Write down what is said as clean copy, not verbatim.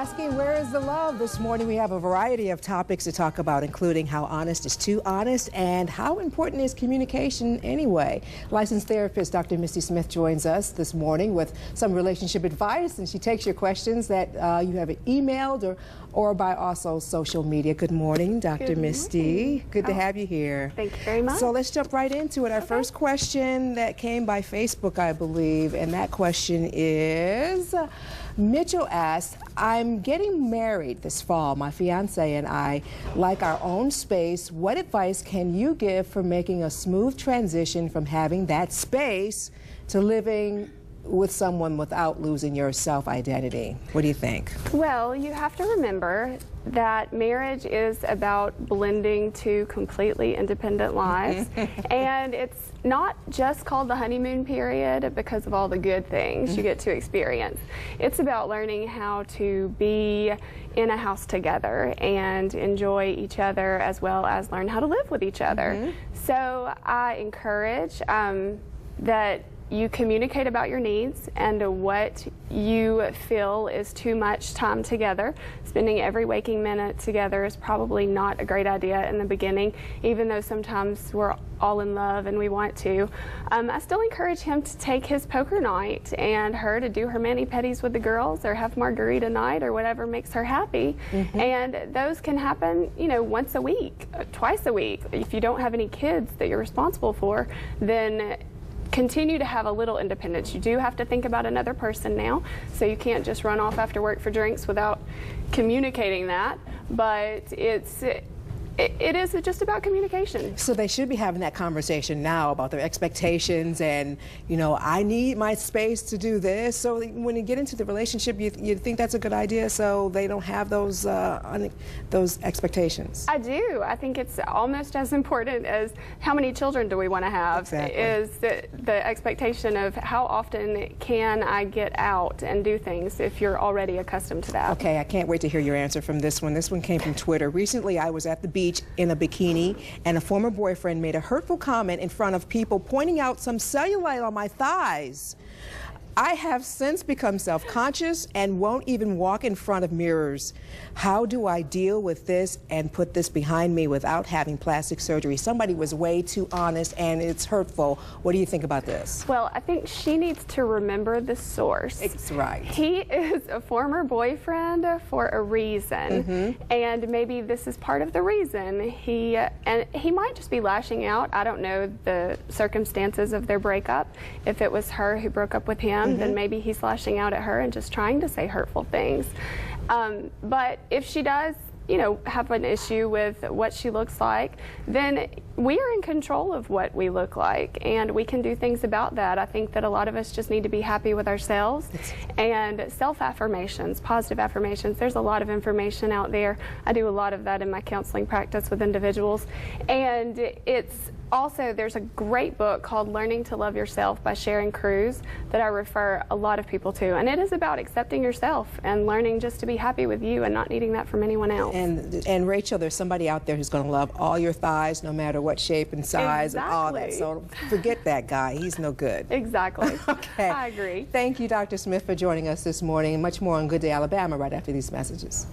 asking, where is the love? This morning we have a variety of topics to talk about, including how honest is too honest and how important is communication anyway. Licensed therapist Dr. Misty Smith joins us this morning with some relationship advice, and she takes your questions that you have emailed or by also social media. Good morning, Dr. Misty. Good to have you here. Thank you very much. So let's jump right into it. Our first question that came by Facebook, I believe, and that question is, Mitchell asked, I'm getting married this fall. My fiance and I like our own space. What advice can you give for making a smooth transition from having that space to living with someone without losing your self-identity? What do you think? Well, you have to remember that marriage is about blending two completely independent lives. And it's not just called the honeymoon period because of all the good things you get to experience. It's about learning how to be in a house together and enjoy each other, as well as learn how to live with each other. So I encourage that you communicate about your needs and what you feel is too much time together. Spending every waking minute together is probably not a great idea in the beginning, even though sometimes we're all in love and we want to. I still encourage him to take his poker night and her to do her mani-pedis with the girls or have margarita night or whatever makes her happy. And those can happen, you know, once a week, twice a week. If you don't have any kids that you're responsible for, then continue to have a little independence. You do have to think about another person now, so you can't just run off after work for drinks without communicating that, but it is just about communication. So they should be having that conversation now about their expectations and, you know, I need my space to do this. So when you get into the relationship, you think that's a good idea so they don't have those expectations? I do. I think it's almost as important as how many children do we want to have. Exactly. Is the expectation of how often can I get out and do things if you're already accustomed to that. Okay, I can't wait to hear your answer from this one. This one came from Twitter. Recently, I was at the beach in a bikini, and a former boyfriend made a hurtful comment in front of people, pointing out some cellulite on my thighs. I have since become self-conscious and won't even walk in front of mirrors. How do I deal with this and put this behind me without having plastic surgery? Somebody was way too honest and it's hurtful. What do you think about this? Well, I think she needs to remember the source. It's right. He is a former boyfriend for a reason, and maybe this is part of the reason. He might just be lashing out. I don't know the circumstances of their breakup. If it was her who broke up with him, then maybe he's lashing out at her and just trying to say hurtful things. But if she does, you know, have an issue with what she looks like, then we are in control of what we look like, and we can do things about that. I think that a lot of us just need to be happy with ourselves, and self-affirmations, positive affirmations. There's a lot of information out there. I do a lot of that in my counseling practice with individuals, and it's also, there's a great book called Learning to Love Yourself by Sharon Cruz that I refer a lot of people to, and it is about accepting yourself and learning just to be happy with you and not needing that from anyone else. And Rachel, there's somebody out there who's going to love all your thighs, no matter what shape and size and all that. So forget that guy. He's no good. Exactly. Okay. I agree. Thank you, Dr. Smith, for joining us this morning. And much more on Good Day Alabama right after these messages.